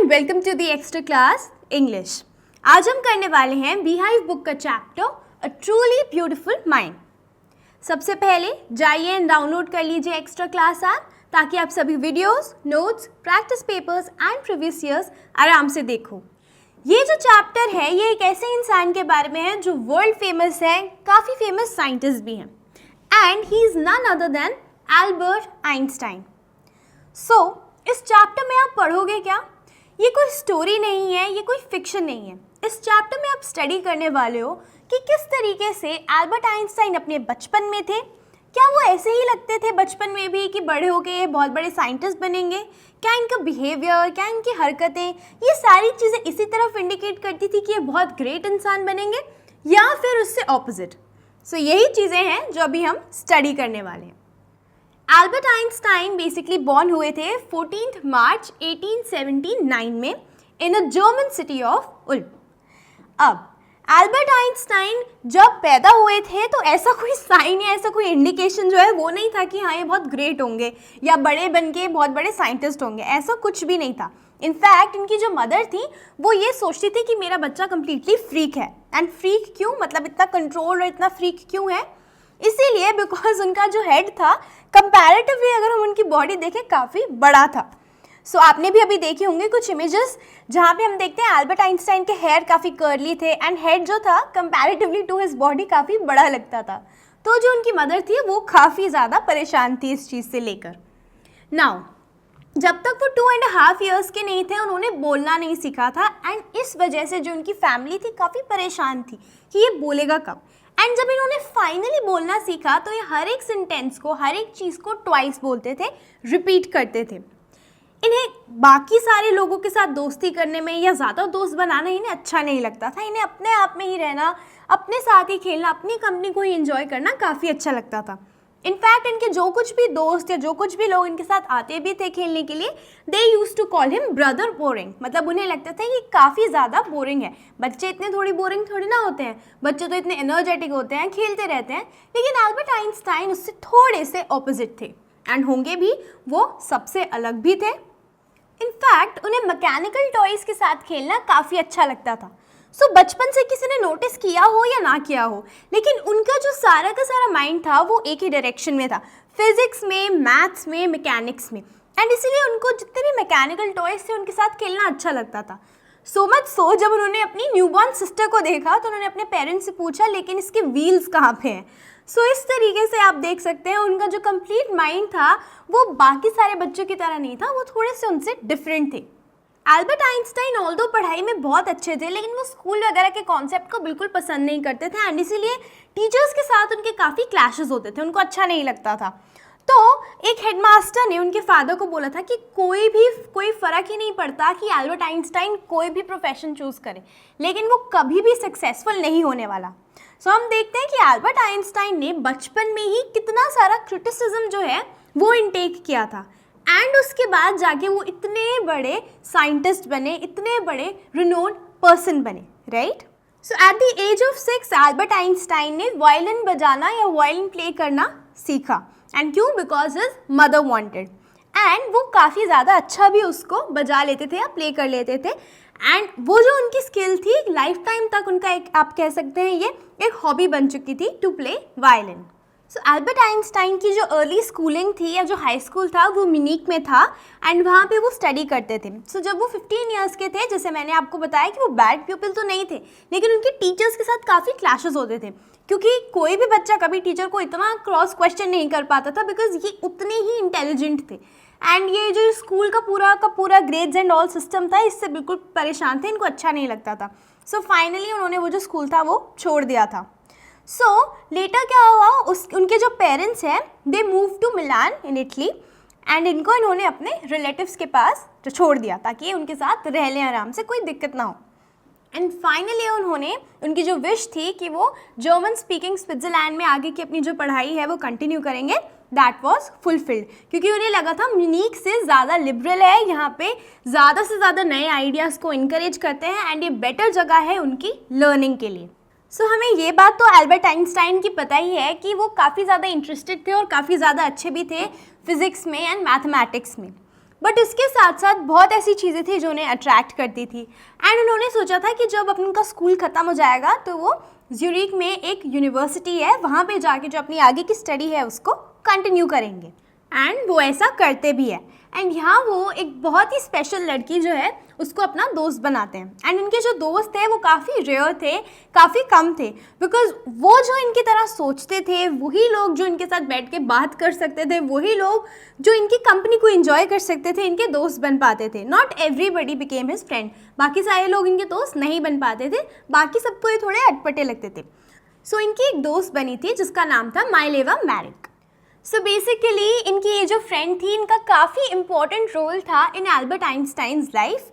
And welcome to the extra class English. आज हम करने वाले हैं बीहाइव बुक का chapter a truly beautiful mind. सबसे पहले जाइए एंड डाउनलोड कर लीजिए एक्स्ट्रा क्लास ऐप ताकि आप सभी videos, notes, practice papers and previous years आराम से देखो। ये जो चैप्टर है ये एक ऐसे इंसान के बारे में है जो वर्ल्ड फेमस है, काफ़ी फेमस साइंटिस्ट भी हैं, and he is none other than Albert Einstein. So इस चैप्टर में आप पढ़ोगे क्या? ये कोई स्टोरी नहीं है, ये कोई फिक्शन नहीं है। इस चैप्टर में आप स्टडी करने वाले हो कि किस तरीके से एल्बर्ट आइंस्टाइन अपने बचपन में थे। क्या वो ऐसे ही लगते थे बचपन में भी कि बड़े होके ये बहुत बड़े साइंटिस्ट बनेंगे? क्या इनका बिहेवियर, क्या इनकी हरकतें, ये सारी चीज़ें इसी तरफ इंडिकेट करती थी कि ये बहुत ग्रेट इंसान बनेंगे, या फिर उससे ऑपोजिट? सो यही चीज़ें हैं जो अभी हम स्टडी करने वाले हैं। एल्बर्ट आइंस्टाइन बेसिकली बॉर्न हुए थे 14 मार्च 1879 में in a German city of Ulm. अब एल्बर्ट आइंस्टाइन जब पैदा हुए थे तो ऐसा कोई साइन या ऐसा कोई इंडिकेशन जो है वो नहीं था कि हाँ ये बहुत ग्रेट होंगे या बड़े बन के बहुत बड़े साइंटिस्ट होंगे, ऐसा कुछ भी नहीं था। इनफैक्ट इनकी जो मदर थी वो ये सोचती थी कि मेरा बच्चा कम्प्लीटली फ्रीक है। एंड फ्रीक क्यों, मतलब इतना कंट्रोल और इतना फ्रीक क्यों है? इसीलिए बिकॉज उनका जो हेड था कंपैरेटिवली अगर हम उनकी बॉडी देखें काफ़ी बड़ा था। सो आपने भी अभी देखे होंगे कुछ इमेजेस जहाँ पे हम देखते हैं एल्बर्ट आइंस्टाइन के हेयर काफ़ी कर्ली थे एंड हेड जो था कंपैरेटिवली टू हिज बॉडी काफ़ी बड़ा लगता था। तो जो उनकी मदर थी वो काफ़ी ज़्यादा परेशान थी इस चीज़ से लेकर। नाउ जब तक वो 2.5 years के नहीं थे उन्होंने बोलना नहीं सीखा था, एंड इस वजह से जो उनकी फैमिली थी काफ़ी परेशान थी कि ये बोलेगा कब। एंड जब इन्होंने फाइनली बोलना सीखा तो ये हर एक सेंटेंस को, हर एक चीज़ को ट्वाइस बोलते थे, रिपीट करते थे। इन्हें बाकी सारे लोगों के साथ दोस्ती करने में या ज़्यादा दोस्त बनाना इन्हें अच्छा नहीं लगता था। इन्हें अपने आप में ही रहना, अपने साथ ही खेलना, अपनी कंपनी को ही एंजॉय करना काफ़ी अच्छा लगता था। इनफैक्ट इनके जो कुछ भी दोस्त या जो कुछ भी लोग इनके साथ आते भी थे खेलने के लिए, they used to call him brother boring. मतलब उन्हें लगता था कि काफ़ी ज़्यादा बोरिंग है, बच्चे इतने थोड़ी बोरिंग थोड़ी ना होते हैं, बच्चे तो इतने एनर्जेटिक होते हैं, खेलते रहते हैं। लेकिन एल्बर्ट आइंस्टाइन उससे थोड़े से ऑपोजिट थे, एंड होंगे भी, वो सबसे अलग भी थे। इनफैक्ट उन्हें मैकेनिकल टॉयज़ के साथ खेलना काफ़ी अच्छा लगता था। सो बचपन से किसी ने नोटिस किया हो या ना किया हो, लेकिन उनका जो सारा का सारा माइंड था वो एक ही डायरेक्शन में था, फिजिक्स में, मैथ्स में, मैकेनिक्स में। एंड इसीलिए उनको जितने भी मैकेनिकल टॉयज़ थे उनके साथ खेलना अच्छा लगता था। सो मच सो जब उन्होंने अपनी न्यूबॉर्न सिस्टर को देखा तो उन्होंने अपने पेरेंट्स से पूछा लेकिन इसके व्हील्स कहाँ पे हैं। सो इस तरीके से आप देख सकते हैं उनका जो कंप्लीट माइंड था वो बाकी सारे बच्चों की तरह नहीं था, वो थोड़े से उनसे डिफरेंट थे। एल्बर्ट आइंस्टाइन ऑल्दो पढ़ाई में बहुत अच्छे थे लेकिन वो स्कूल वगैरह के कॉन्सेप्ट को बिल्कुल पसंद नहीं करते थे, एंड इसीलिए टीचर्स के साथ उनके काफ़ी क्लैशेस होते थे, उनको अच्छा नहीं लगता था। तो एक हेडमास्टर ने उनके फादर को बोला था कि कोई फ़र्क ही नहीं पड़ता कि एल्बर्ट आइंस्टाइन कोई भी प्रोफेशन चूज़ करे, लेकिन वो कभी भी सक्सेसफुल नहीं होने वाला। सो हम देखते हैं कि एल्बर्ट आइंस्टाइन ने बचपन में ही कितना सारा क्रिटिसिज्म जो है वो इनटेक किया था, एंड उसके बाद जाके वो इतने बड़े साइंटिस्ट बने, इतने बड़े रिनोन्ड पर्सन बने, right? So at the age of 6 Albert Einstein ने वायलिन बजाना या वायलिन प्ले करना सीखा। एंड क्यों? Because his mother wanted, and वो काफ़ी ज़्यादा अच्छा भी उसको बजा लेते थे या प्ले कर लेते थे। एंड वो जो उनकी स्किल थी लाइफ टाइम तक उनका एक, आप कह सकते हैं ये एक हॉबी बन चुकी थी, to play violin. So Albert Einstein की जो अर्ली स्कूलिंग थी या जो हाई स्कूल था वो म्यूनिख में था, एंड वहाँ पे वो स्टडी करते थे। सो जब वो 15 years के थे, जैसे मैंने आपको बताया कि वो बैड पीपल तो नहीं थे, लेकिन उनके टीचर्स के साथ काफ़ी क्लैशेस होते थे, क्योंकि कोई भी बच्चा कभी टीचर को इतना क्रॉस क्वेश्चन नहीं कर पाता था बिकॉज ये उतने ही इंटेलिजेंट थे। एंड ये जो स्कूल का पूरा ग्रेड्स एंड ऑल सिस्टम था इससे बिल्कुल परेशान थे, इनको अच्छा नहीं लगता था। सो फाइनली उन्होंने वो जो स्कूल था वो छोड़ दिया था। सो लेटर क्या हुआ, उनके जो पेरेंट्स हैं they move to Milan in Italy, and इनको इन्होंने अपने रिलेटिव्स के पास छोड़ दिया ताकि ये उनके साथ रह लें आराम से, कोई दिक्कत ना हो। एंड फाइनली उन्होंने, उनकी जो विश थी कि वो जर्मन स्पीकिंग स्विट्ज़रलैंड में आगे की अपनी जो पढ़ाई है वो कंटिन्यू करेंगे, दैट वॉज फुलफिल्ड, क्योंकि उन्हें लगा था म्यूनिख से ज़्यादा लिबरल है, यहाँ पे ज़्यादा से ज़्यादा नए आइडियाज़ को इनकरेज करते हैं, एंड ये बेटर जगह है उनकी लर्निंग के लिए। सो हमें ये बात तो एल्बर्ट आइंस्टाइन की पता ही है कि वो काफ़ी ज़्यादा इंटरेस्टेड थे और काफ़ी ज़्यादा अच्छे भी थे फिज़िक्स में एंड मैथमेटिक्स में। बट उसके साथ साथ बहुत ऐसी चीज़ें थी जो उन्हें अट्रैक्ट करती थी एंड उन्होंने सोचा था कि जब उनका स्कूल ख़त्म हो जाएगा तो वो ज्यूरिख में एक यूनिवर्सिटी है वहाँ पे जाके जो अपनी आगे की स्टडी है उसको कंटिन्यू करेंगे एंड वो ऐसा करते भी है। एंड यहाँ वो एक बहुत ही स्पेशल लड़की जो है उसको अपना दोस्त बनाते हैं एंड इनके जो दोस्त थे वो काफ़ी रेयर थे, काफ़ी कम थे, बिकॉज वो जो इनकी तरह सोचते थे वही लोग जो इनके साथ बैठ के बात कर सकते थे, वही लोग जो इनकी कंपनी को एंजॉय कर सकते थे, इनके दोस्त बन पाते थे। Not everybody became his friend, बाकी सारे लोग इनके दोस्त नहीं बन पाते थे, बाकी सबको ये थोड़े अटपटे लगते थे। सो इनकी एक दोस्त बनी थी जिसका नाम था माइलेवा मैरिक। सो बेसिकली इनकी ये जो फ्रेंड थी इनका काफ़ी इंपॉर्टेंट रोल था इन एल्बर्ट आइंस्टाइन्स लाइफ।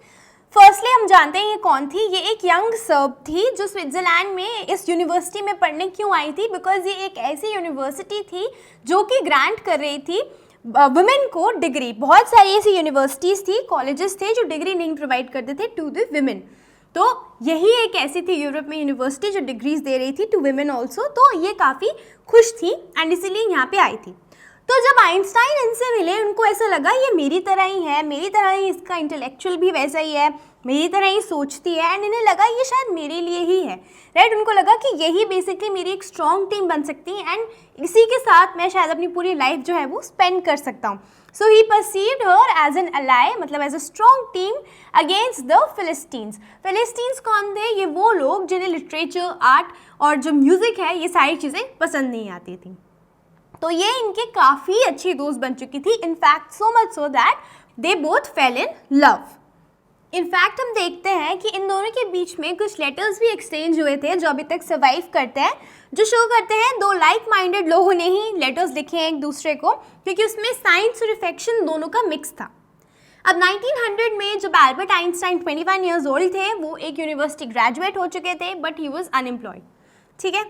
फर्स्टली हम जानते हैं ये कौन थी। ये एक यंग सर्ब थी जो स्विट्ज़रलैंड में इस यूनिवर्सिटी में पढ़ने क्यों आई थी, बिकॉज ये एक ऐसी यूनिवर्सिटी थी जो कि ग्रांट कर रही थी वुमेन को डिग्री। बहुत सारी ऐसी यूनिवर्सिटीज़ थी, कॉलेजेस थे जो डिग्री नहीं प्रोवाइड करते थे टू द वुमेन। तो यही एक ऐसी थी यूरोप में यूनिवर्सिटी जो डिग्रीज दे रही थी टू वुमेन ऑल्सो। तो ये काफ़ी खुश थी एंड इसीलिए यहाँ पे आई थी। तो जब आइंस्टाइन इनसे मिले उनको ऐसा लगा ये मेरी तरह ही है, मेरी तरह ही इसका इंटेलेक्चुअल भी वैसा ही है, मेरी तरह ही सोचती है एंड इन्हें लगा ये शायद मेरे लिए ही है, राइट। उनको लगा कि यही बेसिकली मेरी एक स्ट्रॉन्ग टीम बन सकती है एंड इसी के साथ मैं शायद अपनी पूरी लाइफ जो है वो स्पेंड कर सकता हूँ। So he perceived her as an ally, मतलब as a strong team against the Philistines. Philistines कौन थे? ये वो लोग जिन्हें लिटरेचर, आर्ट और जो म्यूज़िक है ये सारी चीज़ें पसंद नहीं आती थी। तो ये इनके काफ़ी अच्छी दोस्त बन चुकी थी, in fact so much so that they both fail in love. In fact हम देखते हैं कि इन दोनों के बीच में कुछ लेटर्स भी एक्सचेंज हुए थे जो अभी तक सर्वाइव करते हैं, जो शो करते हैं दो लाइक माइंडेड लोगों ने ही लेटर्स लिखे हैं एक दूसरे को, क्योंकि उसमें साइंस और अफेक्शन दोनों का मिक्स था। अब 1900 में जब एल्बर्ट आइंस्टाइन 21 ईयर्स ओल्ड थे, वो एक यूनिवर्सिटी ग्रेजुएट हो चुके थे बट ही वॉज अनएम्प्लॉयड, ठीक है।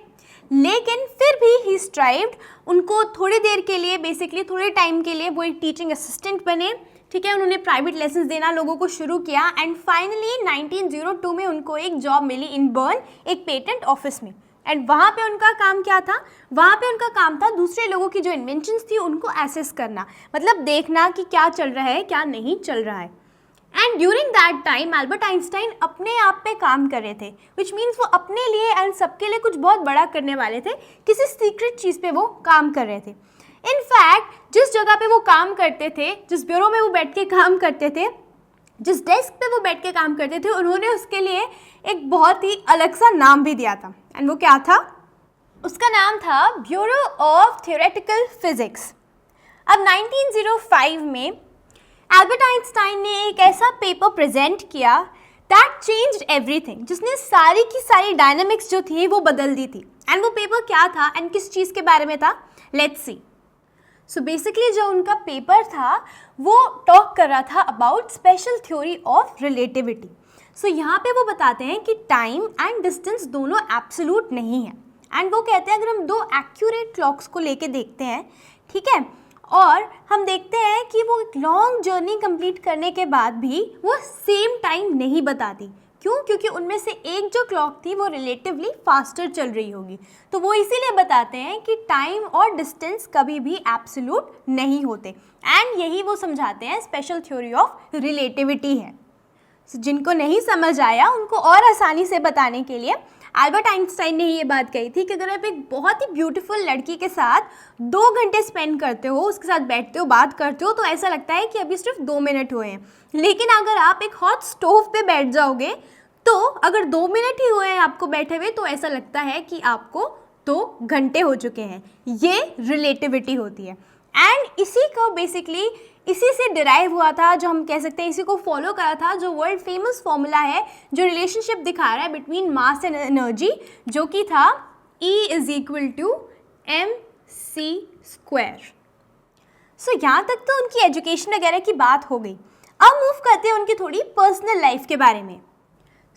लेकिन फिर भी ही स्ट्राइव्ड, उनको थोड़ी देर के लिए, बेसिकली थोड़े टाइम के लिए वो एक टीचिंग असिस्टेंट बने, ठीक है। उन्होंने प्राइवेट लेसन्स देना लोगों को शुरू किया एंड फाइनली 1902 में उनको एक जॉब मिली इन बर्न, एक पेटेंट ऑफिस में। एंड वहाँ पे उनका काम क्या था? वहाँ पे उनका काम था दूसरे लोगों की जो इन्वेंशंस थी उनको एसेस करना, मतलब देखना कि क्या चल रहा है क्या नहीं चल रहा है। And during that time Albert Einstein अपने आप पे काम कर रहे थे, विच मीन्स वो अपने लिए एंड सबके लिए कुछ बहुत बड़ा करने वाले थे, किसी सीक्रेट चीज़ पे वो काम कर रहे थे। इनफैक्ट जिस जगह पे वो काम करते थे, जिस ब्यूरो में वो बैठ के काम करते थे, जिस डेस्क पे वो बैठ के काम करते थे, उन्होंने उसके लिए एक बहुत ही अलग सा नाम भी दिया था। एंड वो क्या था? उसका नाम था ब्यूरो ऑफ थियोरेटिकल फिजिक्स। अब 1905 में एल्बर्ट आइंस्टाइन ने एक ऐसा पेपर प्रेजेंट किया दैट चेंज्ड एवरीथिंग, जिसने सारी की सारी डायनामिक्स जो थी वो बदल दी थी। एंड वो पेपर क्या था एंड किस चीज़ के बारे में था? Let's see. सो बेसिकली जो उनका पेपर था वो टॉक कर रहा था about special theory of relativity. So यहाँ पे वो बताते हैं कि टाइम एंड डिस्टेंस दोनों एब्सोल्यूट नहीं है। एंड वो कहते हैं अगर हम दो एक्यूरेट क्लॉक्स को लेके देखते हैं, ठीक है, और हम देखते हैं कि वो एक लॉन्ग जर्नी कंप्लीट करने के बाद भी वो सेम टाइम नहीं बताती। क्यों? क्योंकि उनमें से एक जो क्लॉक थी वो रिलेटिवली फास्टर चल रही होगी। तो वो इसीलिए बताते हैं कि टाइम और डिस्टेंस कभी भी एब्सोल्यूट नहीं होते एंड यही वो समझाते हैं स्पेशल थ्योरी ऑफ रिलेटिविटी है। जिनको नहीं समझ आया उनको और आसानी से बताने के लिए एल्बर्ट आइंस्टाइन ने ये बात कही थी कि अगर आप एक बहुत ही ब्यूटीफुल लड़की के साथ 2 घंटे स्पेंड करते हो, उसके साथ बैठते हो, बात करते हो, तो ऐसा लगता है कि अभी सिर्फ 2 मिनट हुए हैं। लेकिन अगर आप एक हॉट स्टोव पे बैठ जाओगे तो अगर 2 मिनट ही हुए हैं आपको बैठे हुए तो ऐसा लगता है कि आपको 2 घंटे हो चुके हैं। ये रिलेटिविटी होती है एंड इसी को बेसिकली इसी से डिराइव हुआ था, जो हम कह सकते हैं इसी को फॉलो करा था, जो वर्ल्ड फेमस फॉर्मूला है जो रिलेशनशिप दिखा रहा है बिटवीन मास एंड एनर्जी, जो कि था E = mc²। सो यहाँ तक तो उनकी एजुकेशन वगैरह की बात हो गई। अब मूव करते हैं उनकी थोड़ी पर्सनल लाइफ के बारे में।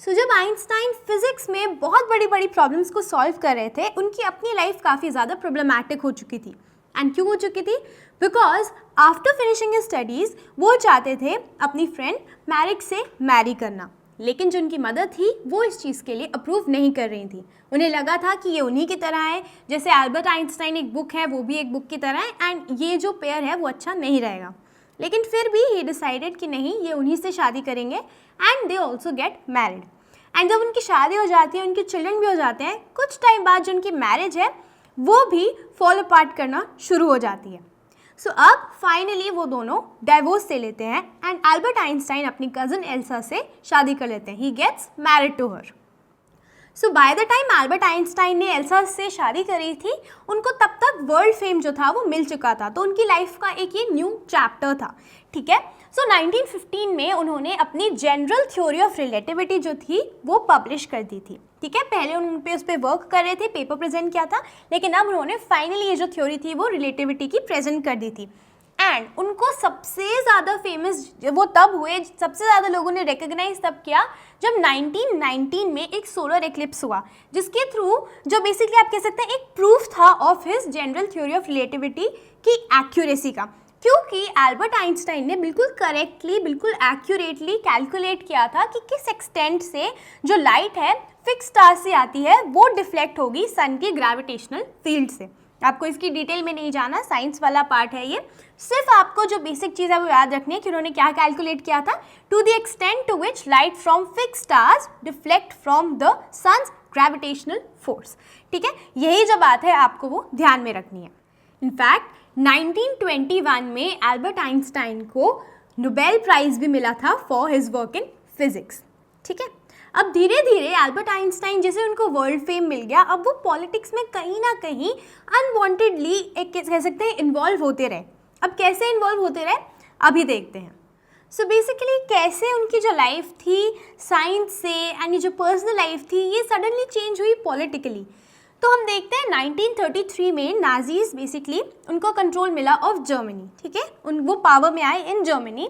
सो जब आइंस्टाइन फिजिक्स में बहुत बड़ी बड़ी प्रॉब्लम्स को सॉल्व कर रहे थे, उनकी अपनी लाइफ काफ़ी ज़्यादा प्रॉब्लमैटिक हो चुकी थी। एंड क्यों हो चुकी थी? Because after finishing his studies वो चाहते थे अपनी फ्रेंड मैरिक से मैरी करना, लेकिन जो उनकी मदर थी वो इस चीज़ के लिए अप्रूव नहीं कर रही थी। उन्हें लगा था कि ये उन्हीं की तरह है, जैसे एल्बर्ट आइंस्टाइन एक बुक है वो भी एक बुक की तरह है एंड ये जो पेयर है वो अच्छा नहीं रहेगा। लेकिन फिर भी ही डिसाइडेड कि नहीं, ये उन्हीं से शादी करेंगे and they also get married. And जब उनकी शादी हो जाती है, उनके चिल्ड्रन भी हो जाते हैं, कुछ टाइम बाद जो उनकी मैरिज है वो भी फॉल अपार्ट करना शुरू हो जाती है। सो अब फाइनली वो दोनों डाइवोर्स ले लेते हैं एंड एल्बर्ट आइंस्टाइन अपनी कज़न एल्सा से शादी कर लेते हैं। He gets married to her. So by the time Albert Einstein ने एल्सा से शादी करी थी, उनको तब तक वर्ल्ड फेम जो था वो मिल चुका था, तो उनकी लाइफ का एक ये न्यू चैप्टर था। ठीक है, सो 1915 में उन्होंने अपनी जनरल थ्योरी ऑफ रिलेटिविटी जो थी वो पब्लिश कर दी थी। ठीक है, पहले उन पे उस पर वर्क कर रहे थे, पेपर प्रेजेंट किया था, लेकिन अब उन्होंने फाइनली ये जो थ्योरी थी वो रिलेटिविटी की प्रेजेंट कर दी थी। एंड उनको सबसे ज़्यादा फेमस वो तब हुए, सबसे ज़्यादा लोगों ने रिकग्नाइज तब किया जब 1919 में एक सोलर एक्लिप्स हुआ, जिसके थ्रू जो बेसिकली आप कह सकते हैं एक प्रूफ था of his general theory of relativity की एक्यूरेसी का, क्योंकि एल्बर्ट आइंस्टाइन ने बिल्कुल करेक्टली, बिल्कुल एक्यूरेटली कैलकुलेट किया था कि किस एक्सटेंट से जो लाइट है फिक्स स्टार से आती है वो डिफ्लेक्ट होगी सन के ग्रेविटेशनल फील्ड से। आपको इसकी डिटेल में नहीं जाना, साइंस वाला पार्ट है ये, सिर्फ आपको जो बेसिक चीज़ है वो याद रखनी है कि उन्होंने क्या कैलकुलेट किया था, to the extent to which light from fix stars deflect from the sun's gravitational force. ठीक है, यही जो बात है आपको वो ध्यान में रखनी है। इनफैक्ट 1921 में एल्बर्ट आइंस्टाइन को नोबेल प्राइज भी मिला था for his work in physics. ठीक है, अब धीरे धीरे एल्बर्ट आइंस्टाइन जैसे उनको वर्ल्ड फेम मिल गया, अब वो पॉलिटिक्स में कहीं ना कहीं अनवांटेडली एक कह सकते हैं इन्वॉल्व होते रहे। अब कैसे इन्वॉल्व होते रहे अभी देखते हैं। सो बेसिकली कैसे उनकी जो लाइफ थी साइंस से एंड ये जो पर्सनल लाइफ थी ये सडनली चेंज हुई पॉलिटिकली। तो हम देखते हैं 1933 में नाजीज बेसिकली उनको कंट्रोल मिला ऑफ जर्मनी। ठीक है, वो पावर में आए इन जर्मनी।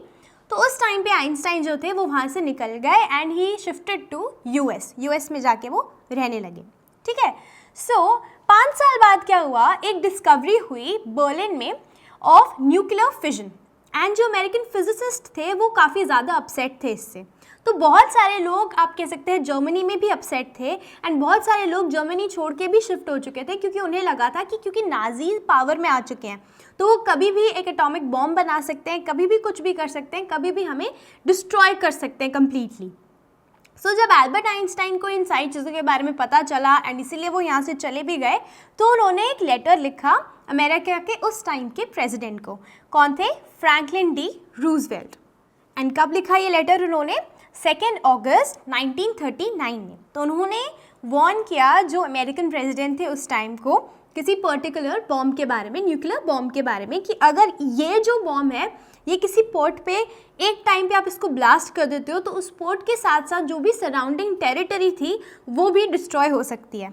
तो उस टाइम पे आइंस्टाइन जो थे वो वहाँ से निकल गए and he shifted to US में जाके वो रहने लगे। ठीक है, सो 5 साल बाद क्या हुआ, एक डिस्कवरी हुई बर्लिन में ऑफ न्यूक्लियर फिजन एंड जो अमेरिकन फिजिसिस्ट थे वो काफ़ी ज़्यादा अपसेट थे इससे। तो बहुत सारे लोग आप कह सकते हैं जर्मनी में भी अपसेट थे एंड बहुत सारे लोग जर्मनी छोड़ के भी शिफ्ट हो चुके थे, क्योंकि उन्हें लगा था कि क्योंकि नाजी पावर में आ चुके हैं तो वो कभी भी एक एटॉमिक बॉम्ब बना सकते हैं, कभी भी कुछ भी कर सकते हैं, कभी भी हमें डिस्ट्रॉय कर सकते हैं कम्प्लीटली। सो जब एल्बर्ट आइंस्टाइन को इन सारी चीज़ों के बारे में पता चला एंड इसीलिए वो यहाँ से चले भी गए, तो उन्होंने एक लेटर लिखा अमेरिका के उस टाइम के प्रेसिडेंट को। कौन थे? Franklin D Roosevelt. एंड कब लिखा ये लेटर उन्होंने? 2 अगस्त 1939 में। तो उन्होंने वार्न किया जो अमेरिकन प्रेसिडेंट थे उस टाइम को किसी पर्टिकुलर बॉम्ब के बारे में, न्यूक्लियर बॉम्ब के बारे में, कि अगर ये जो बॉम्ब है ये किसी पोर्ट पे एक टाइम पे आप इसको ब्लास्ट कर देते हो तो उस पोर्ट के साथ साथ जो भी सराउंडिंग टेरिटरी थी वो भी डिस्ट्रॉय हो सकती है।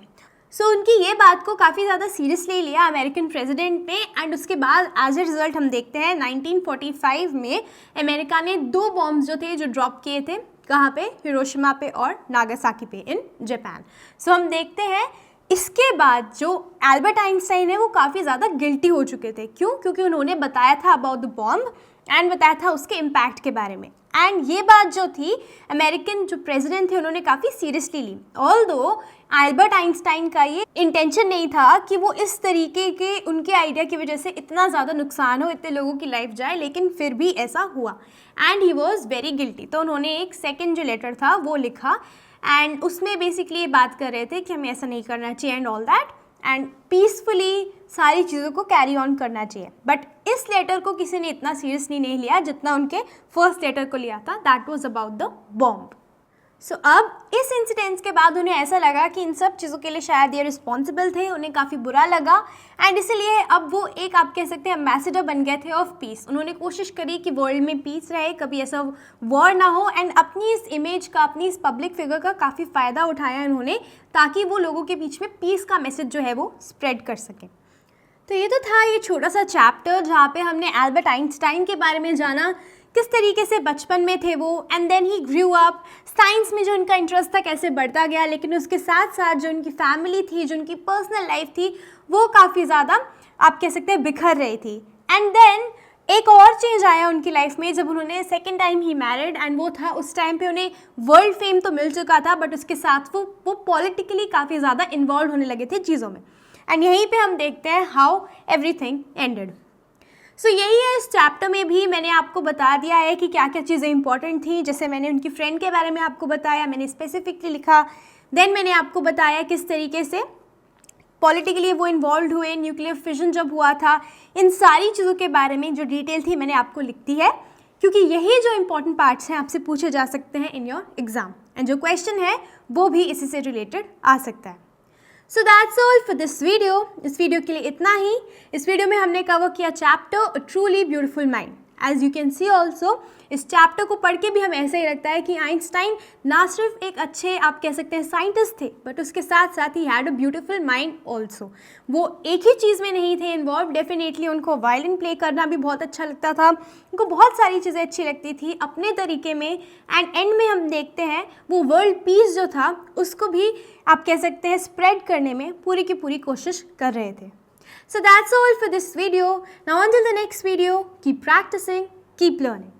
सो उनकी ये बात को काफ़ी ज़्यादा सीरियसली लिया अमेरिकन प्रेसिडेंट ने एंड उसके बाद एज ए रिज़ल्ट हम देखते हैं 1945 में अमेरिका ने 2 बॉम्ब्स जो थे जो ड्रॉप किए थे, कहाँ पे? हिरोशिमा पे और नागासाकी पे इन जापान। सो हम देखते हैं इसके बाद जो एल्बर्ट आइंस्टाइन है वो काफ़ी ज़्यादा गिल्टी हो चुके थे। क्यों? क्योंकि उन्होंने बताया था अबाउट द बॉम्ब एंड बताया था उसके इम्पैक्ट के बारे में। एंड ये बात जो थी अमेरिकन जो प्रेसिडेंट थे उन्होंने काफ़ी सीरियसली ली। ऑल्दो एल्बर्ट आइंस्टाइन का ये इंटेंशन नहीं था कि वो इस तरीके के उनके आइडिया की वजह से इतना ज़्यादा नुकसान हो, इतने लोगों की लाइफ जाए, लेकिन फिर भी ऐसा हुआ and he was very guilty. तो उन्होंने एक सेकेंड जो लेटर था वो लिखा एंड उसमें बेसिकली ये बात कर रहे थे कि हमें ऐसा नहीं करना चाहिए and all that and peacefully सारी चीज़ों को कैरी ऑन करना चाहिए। बट इस लेटर को किसी ने इतना सीरियसली नहीं लिया जितना उनके फर्स्ट लेटर को लिया था, that was about the bomb. So अब इस इंसिडेंस के बाद उन्हें ऐसा लगा कि इन सब चीज़ों के लिए शायद ये रिस्पॉन्सिबल थे, उन्हें काफ़ी बुरा लगा एंड इसलिए अब वो एक आप कह सकते हैं एम्बेसडर बन गए थे ऑफ पीस। उन्होंने कोशिश करी कि वर्ल्ड में पीस रहे, कभी ऐसा वॉर ना हो एंड अपनी इस इमेज का, अपनी इस पब्लिक फिगर का काफ़ी फ़ायदा उठाया उन्होंने ताकि वो लोगों के बीच में पीस का मैसेज जो है वो स्प्रेड कर सकें। तो ये तो था ये छोटा सा चैप्टर जहाँ पे हमने एल्बर्ट आइंस्टाइन के बारे में जाना, किस तरीके से बचपन में थे वो and then he grew up, science में जो उनका इंटरेस्ट था कैसे बढ़ता गया, लेकिन उसके साथ साथ जो उनकी फैमिली थी, जो उनकी पर्सनल लाइफ थी वो काफ़ी ज़्यादा आप कह सकते हैं बिखर रही थी। एंड देन एक और चेंज आया उनकी लाइफ में जब उन्होंने second time he married and वो था उस टाइम पे उन्हें वर्ल्ड फेम तो मिल चुका था बट उसके साथ वो पॉलिटिकली काफ़ी ज़्यादा इन्वॉल्व होने लगे थे चीज़ों में एंड यहीं पे हम देखते हैं हाउ एवरीथिंग एंडेड। सो यही है, इस चैप्टर में भी मैंने आपको बता दिया है कि क्या क्या चीज़ें इंपॉर्टेंट थी। जैसे मैंने उनकी फ्रेंड के बारे में आपको बताया, मैंने स्पेसिफिकली लिखा। देन मैंने आपको बताया किस तरीके से पॉलिटिकली वो इन्वॉल्व हुए, न्यूक्लियर फिजन जब हुआ था, इन सारी चीज़ों के बारे में जो डिटेल थी मैंने आपको लिख दी है, क्योंकि यही जो इंपॉर्टेंट पार्ट्स हैं आपसे पूछे जा सकते हैं इन योर एग्जाम, एंड जो क्वेश्चन है वो भी इसी से रिलेटेड आ सकता है। So that's all for this video. इस वीडियो के लिए इतना ही। इस वीडियो में हमने कवर किया chapter a truly beautiful mind. As you can see also, इस चैप्टर को पढ़ के भी हमें ऐसा ही लगता है कि आइंस्टाइन ना सिर्फ एक अच्छे आप कह सकते हैं साइंटिस्ट थे, बट उसके साथ साथ he had a beautiful mind also. वो एक ही चीज़ में नहीं थे इन्वॉल्व। डेफिनेटली उनको वायलिन प्ले करना भी बहुत अच्छा लगता था, उनको बहुत सारी चीज़ें अच्छी लगती थी अपने तरीके में। एंड एंड में हम देखते हैं वो वर्ल्ड पीस जो था उसको भी आप कह सकते हैं स्प्रेड करने में पूरी की पूरी कोशिश कर रहे थे। So that's all for this video. Now until the next video, keep practicing, keep learning.